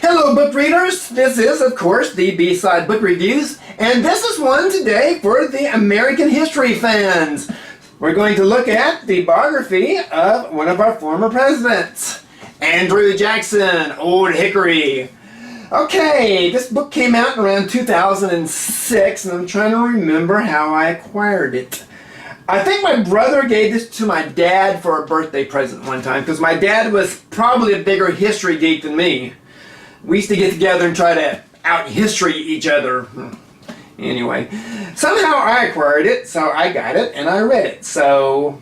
Hello book readers, this is of course the B-Side Book Reviews, and this is one today for the American history fans. We're going to look at the biography of one of our former presidents, Andrew Jackson, Old Hickory. Okay, this book came out around 2006 and I'm trying to remember how I acquired it. I think my brother gave this to my dad for a birthday present one time because my dad was probably a bigger history geek than me. We used to get together and try to out-history each other. Anyway, somehow I acquired it, so I got it and I read it. So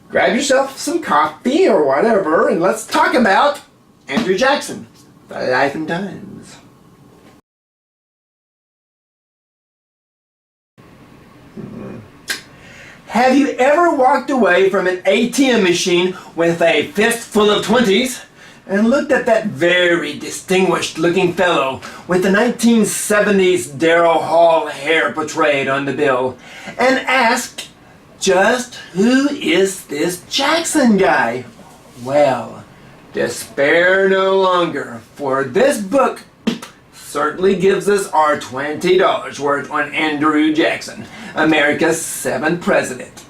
grab yourself some coffee or whatever and let's talk about Andrew Jackson, the life and times. Have you ever walked away from an ATM machine with a fistful of 20s and looked at that very distinguished looking fellow with the 1970s Daryl Hall hair portrayed on the bill and asked, just who is this Jackson guy? Well, despair no longer, for this book certainly gives us our $20 worth on Andrew Jackson, America's 7th president.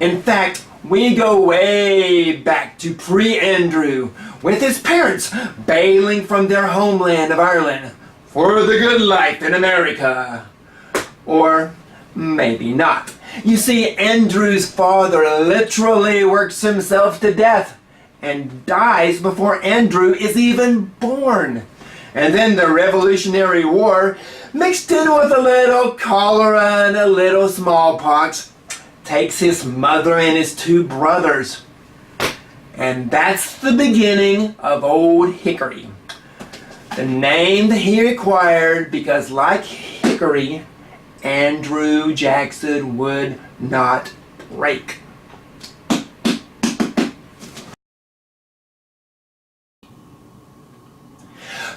In fact, we go way back to pre-Andrew, with his parents bailing from their homeland of Ireland for the good life in America. Or maybe not. You see, Andrew's father literally works himself to death and dies before Andrew is even born. And then the Revolutionary War, mixed in with a little cholera and a little smallpox, takes his mother and his 2 brothers. And that's the beginning of Old Hickory. The name that he acquired because, like Hickory, Andrew Jackson would not break.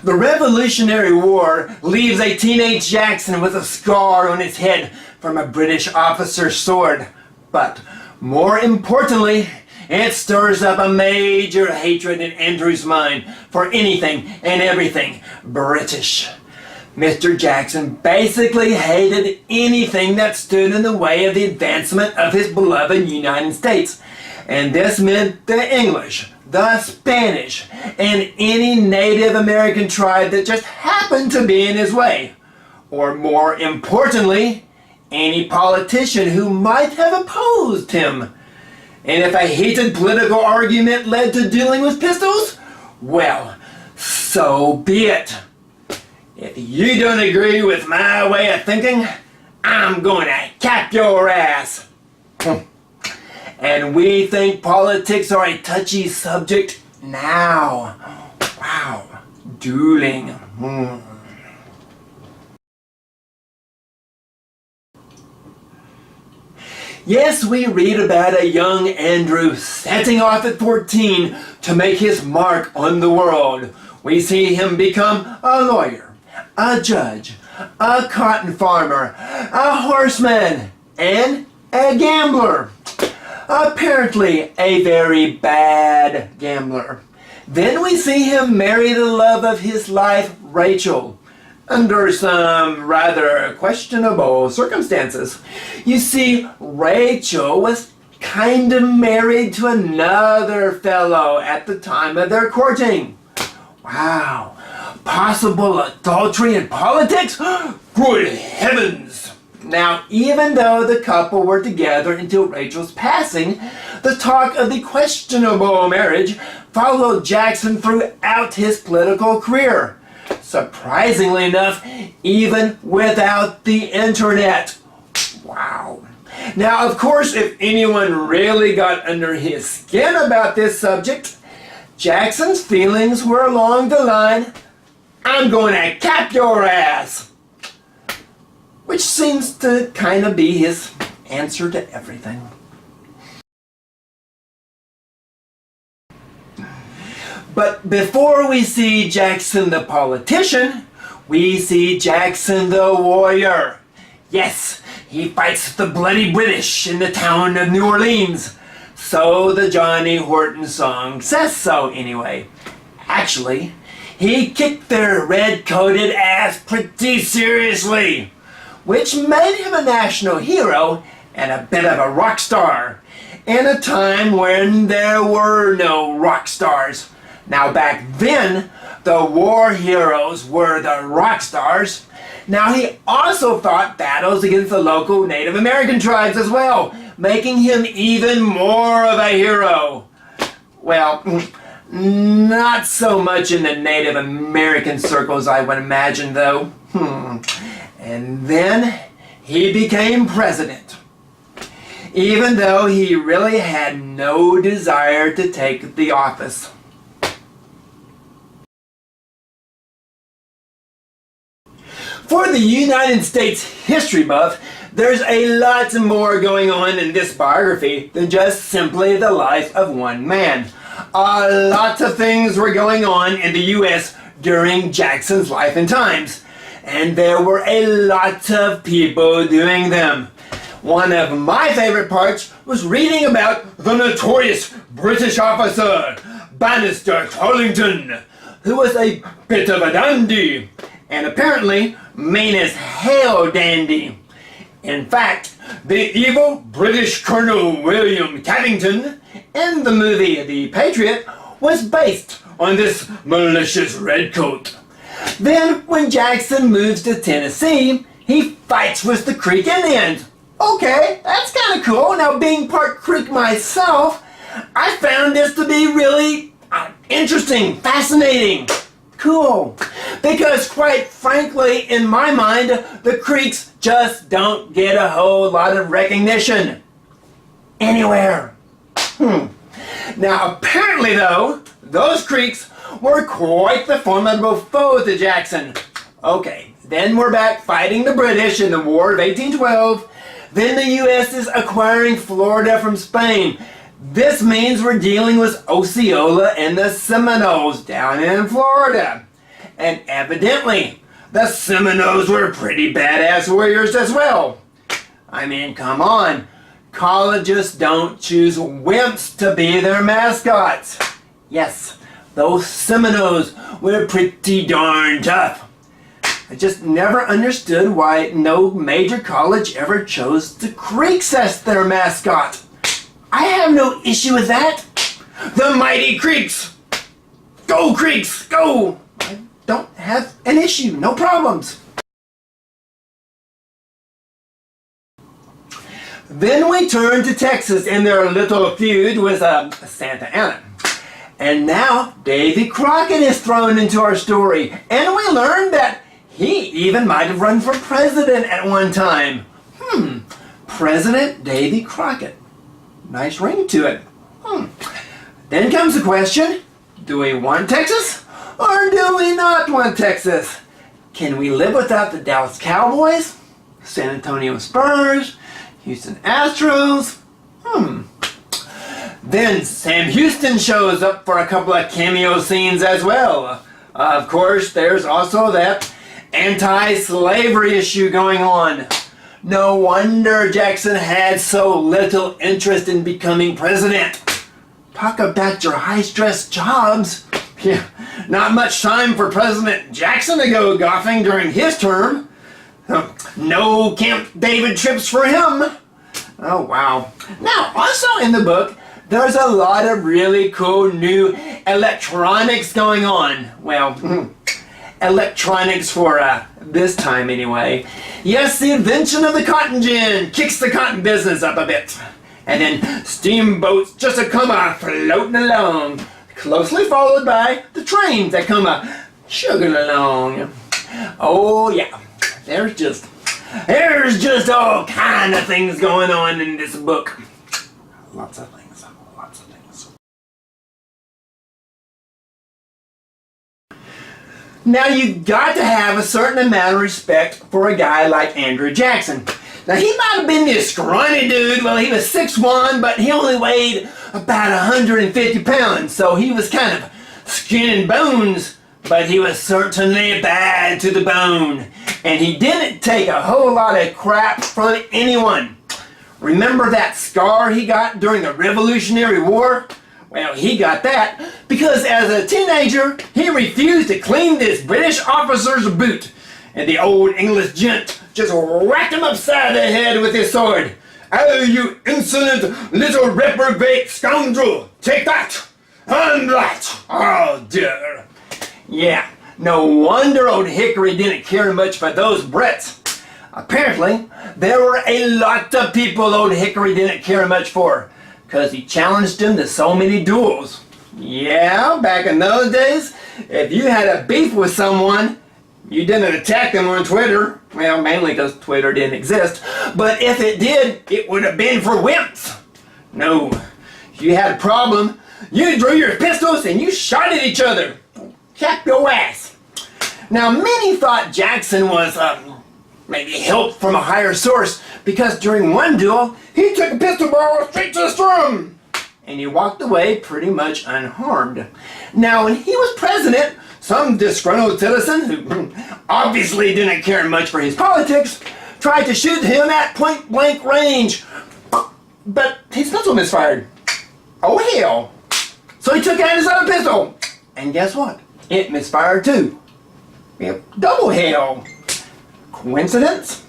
The Revolutionary War leaves a teenage Jackson with a scar on his head from a British officer's sword. But more importantly, it stirs up a major hatred in Andrew's mind for anything and everything British. Mr. Jackson basically hated anything that stood in the way of the advancement of his beloved United States. And this meant the English, the Spanish, and any Native American tribe that just happened to be in his way. Or more importantly, any politician who might have opposed him. And if a heated political argument led to dueling with pistols, well, so be it. If you don't agree with my way of thinking, I'm going to cap your ass. And we think politics are a touchy subject now. Wow, dueling. Yes, we read about a young Andrew setting off at 14 to make his mark on the world. We see him become a lawyer, a judge, a cotton farmer, a horseman, and a gambler. Apparently a very bad gambler. Then we see him marry the love of his life, Rachel, under some rather questionable circumstances. You see, Rachel was kind of married to another fellow at the time of their courting. Wow, possible adultery in politics? Good heavens! Now, even though the couple were together until Rachel's passing, the talk of the questionable marriage followed Jackson throughout his political career. Surprisingly enough, even without the internet. Wow. Now, of course, if anyone really got under his skin about this subject, Jackson's feelings were along the line, I'm going to cap your ass. Which seems to kind of be his answer to everything. But before we see Jackson the politician, we see Jackson the warrior. Yes, he fights the bloody British in the town of New Orleans. So the Johnny Horton song says so anyway. Actually, he kicked their red-coated ass pretty seriously, which made him a national hero and a bit of a rock star in a time when there were no rock stars. Now back then, the war heroes were the rock stars. Now he also fought battles against the local Native American tribes as well, making him even more of a hero. Well, not so much in the Native American circles, I would imagine, though. And then he became president, even though he really had no desire to take the office. For the United States history buff, there's a lot more going on in this biography than just simply the life of one man. A lot of things were going on in the U.S. during Jackson's life and times, and there were a lot of people doing them. One of my favorite parts was reading about the notorious British officer Bannister Tollington, who was a bit of a dandy, and apparently mean as hell dandy. In fact, the evil British Colonel William Cavington in the movie The Patriot was based on this malicious redcoat. Then, when Jackson moves to Tennessee, he fights with the Creek Indians. Okay, that's kind of cool. Now, being part Creek myself, I found this to be really interesting, fascinating, cool. Because quite frankly, in my mind, the Creeks just don't get a whole lot of recognition anywhere. Now, apparently though, those Creeks were quite the formidable foe to Jackson. Okay, then we're back fighting the British in the War of 1812. Then the U.S. is acquiring Florida from Spain. This means we're dealing with Osceola and the Seminoles down in Florida. And evidently, the Seminoles were pretty badass warriors as well. I mean, come on. Colleges don't choose wimps to be their mascots. Yes, those Seminoles were pretty darn tough. I just never understood why no major college ever chose the Creeks as their mascot. I have no issue with that. The mighty Creeks! Go Creeks, go! I don't have an issue, no problems. Then we turn to Texas and their little feud with Santa Anna. And now Davy Crockett is thrown into our story, and we learn that he even might have run for president at one time. President Davy Crockett. Nice ring to it. Then comes the question, do we want Texas or do we not want Texas? Can we live without the Dallas Cowboys, San Antonio Spurs, Houston Astros? Then Sam Houston shows up for a couple of cameo scenes as well. Of course, there's also that anti-slavery issue going on. No wonder Jackson had so little interest in becoming president. Talk about your high-stress jobs. Yeah, not much time for President Jackson to go golfing during his term. No Camp David trips for him. Oh, wow. Now, also in the book, there's a lot of really cool new electronics going on. Well, electronics for this time anyway. Yes, the invention of the cotton gin kicks the cotton business up a bit. And then steamboats just come floating along, closely followed by the trains that come chugging along. Oh yeah, there's just all kind of things going on in this book. Lots of things. Now you got to have a certain amount of respect for a guy like Andrew Jackson. Now he might have been this scrawny dude, well he was 6'1", but he only weighed about 150 pounds, so he was kind of skin and bones, but he was certainly bad to the bone. And he didn't take a whole lot of crap from anyone. Remember that scar he got during the Revolutionary War? Well, he got that because as a teenager, he refused to clean this British officer's boot. And the old English gent just whacked him upside the head with his sword. "Oh, you insolent little reprobate scoundrel! Take that! And that! Oh, dear!" Yeah, no wonder old Hickory didn't care much for those Brits. Apparently, there were a lot of people old Hickory didn't care much for, because he challenged him to so many duels. Yeah, back in those days, if you had a beef with someone, you didn't attack them on Twitter. Well, mainly because Twitter didn't exist. But if it did, it would have been for wimps. No, if you had a problem, you drew your pistols and you shot at each other. Cap your ass. Now, many thought Jackson was maybe help from a higher source, because during one duel, he took a pistol barrel straight to the sternum, and he walked away pretty much unharmed. Now, when he was president, some disgruntled citizen, who obviously didn't care much for his politics, tried to shoot him at point-blank range, but his pistol misfired. Oh, hell. So he took out his other pistol, and guess what? It misfired too. Yep, double hell. Coincidence?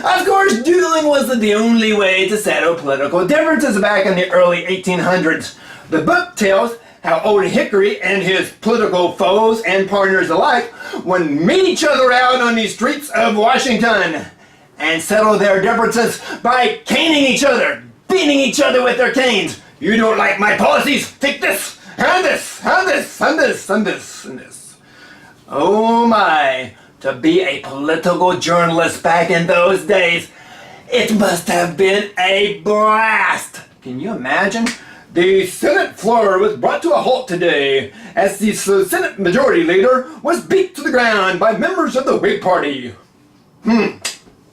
Of course, dueling wasn't the only way to settle political differences back in the early 1800s. The book tells how old Hickory and his political foes and partners alike would meet each other out on the streets of Washington and settle their differences by caning each other, beating each other with their canes. "You don't like my policies? Take this, and this, and this, and this, and this, and this." Oh my. To be a political journalist back in those days, it must have been a blast! Can you imagine? The Senate floor was brought to a halt today as the Senate Majority Leader was beat to the ground by members of the Whig Party.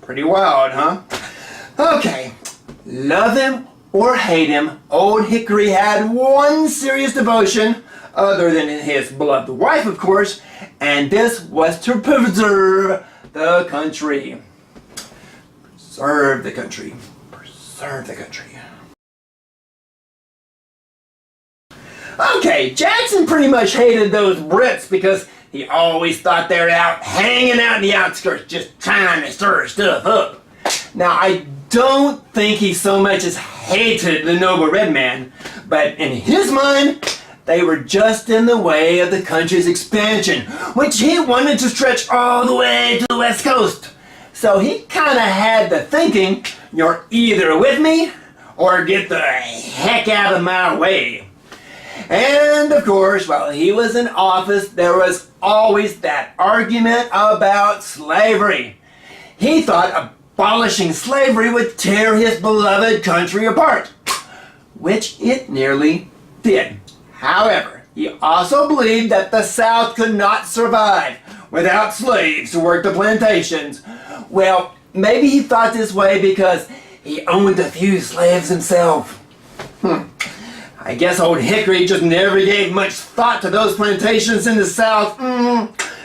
Pretty wild, huh? Okay, love him or hate him, old Hickory had one serious devotion, other than his beloved wife, of course, and this was to preserve the country. Preserve the country. Preserve the country. Okay, Jackson pretty much hated those Brits because he always thought they were out hanging out in the outskirts, just trying to stir stuff up. Now, I don't think he so much as hated the noble red man, but in his mind, they were just in the way of the country's expansion, which he wanted to stretch all the way to the West Coast. So he kind of had the thinking, you're either with me or get the heck out of my way. And of course, while he was in office, there was always that argument about slavery. He thought abolishing slavery would tear his beloved country apart, which it nearly did. However, he also believed that the South could not survive without slaves to work the plantations. Well, maybe he thought this way because he owned a few slaves himself. I guess old Hickory just never gave much thought to those plantations in the South.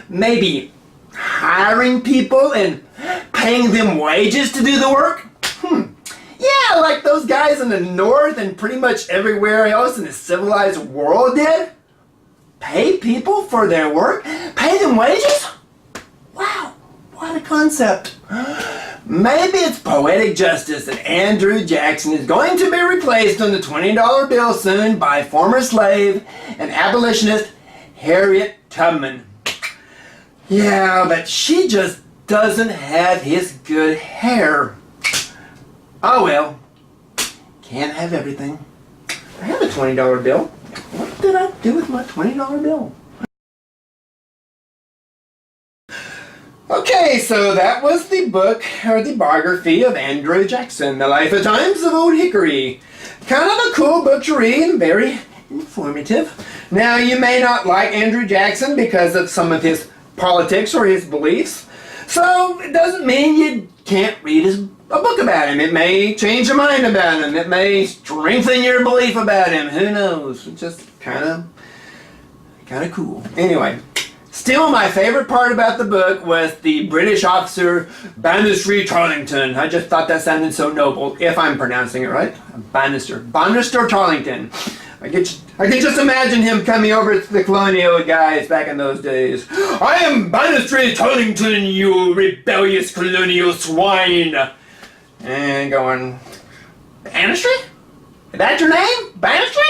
Maybe hiring people and paying them wages to do the work? Yeah, like those guys in the North and pretty much everywhere else in the civilized world did? Pay people for their work? Pay them wages? Wow, what a concept. Maybe it's poetic justice that Andrew Jackson is going to be replaced on the $20 bill soon by former slave and abolitionist Harriet Tubman. Yeah, but she just doesn't have his good hair. Oh well, can't have everything. I have a $20 bill. What did I do with my $20 bill? Okay, so that was the book, or the biography of Andrew Jackson, The Life and Times of Old Hickory. Kind of a cool book to read and very informative. Now, you may not like Andrew Jackson because of some of his politics or his beliefs, so it doesn't mean you can't read a book about him. It may change your mind about him. It may strengthen your belief about him. Who knows? It's just kind of cool. Anyway, still my favorite part about the book was the British officer Bannister Tarlington. I just thought that sounded so noble, if I'm pronouncing it right. Bannister Tarlington. I can just imagine him coming over to the colonial guys back in those days. I am Bannister Tollington, you rebellious colonial swine. And going, Bannister? Is that your name? Bannister?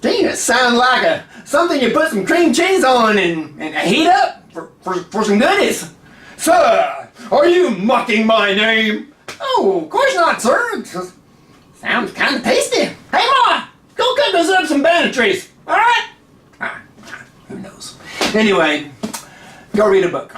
Gee, it sounds like something you put some cream cheese on and heat up for some goodies. Sir, are you mocking my name? Oh, of course not, sir. It just sounds kind of tasty. Hey, Ma, go cook us up some banana trees, all right? Who knows? Anyway, go read a book.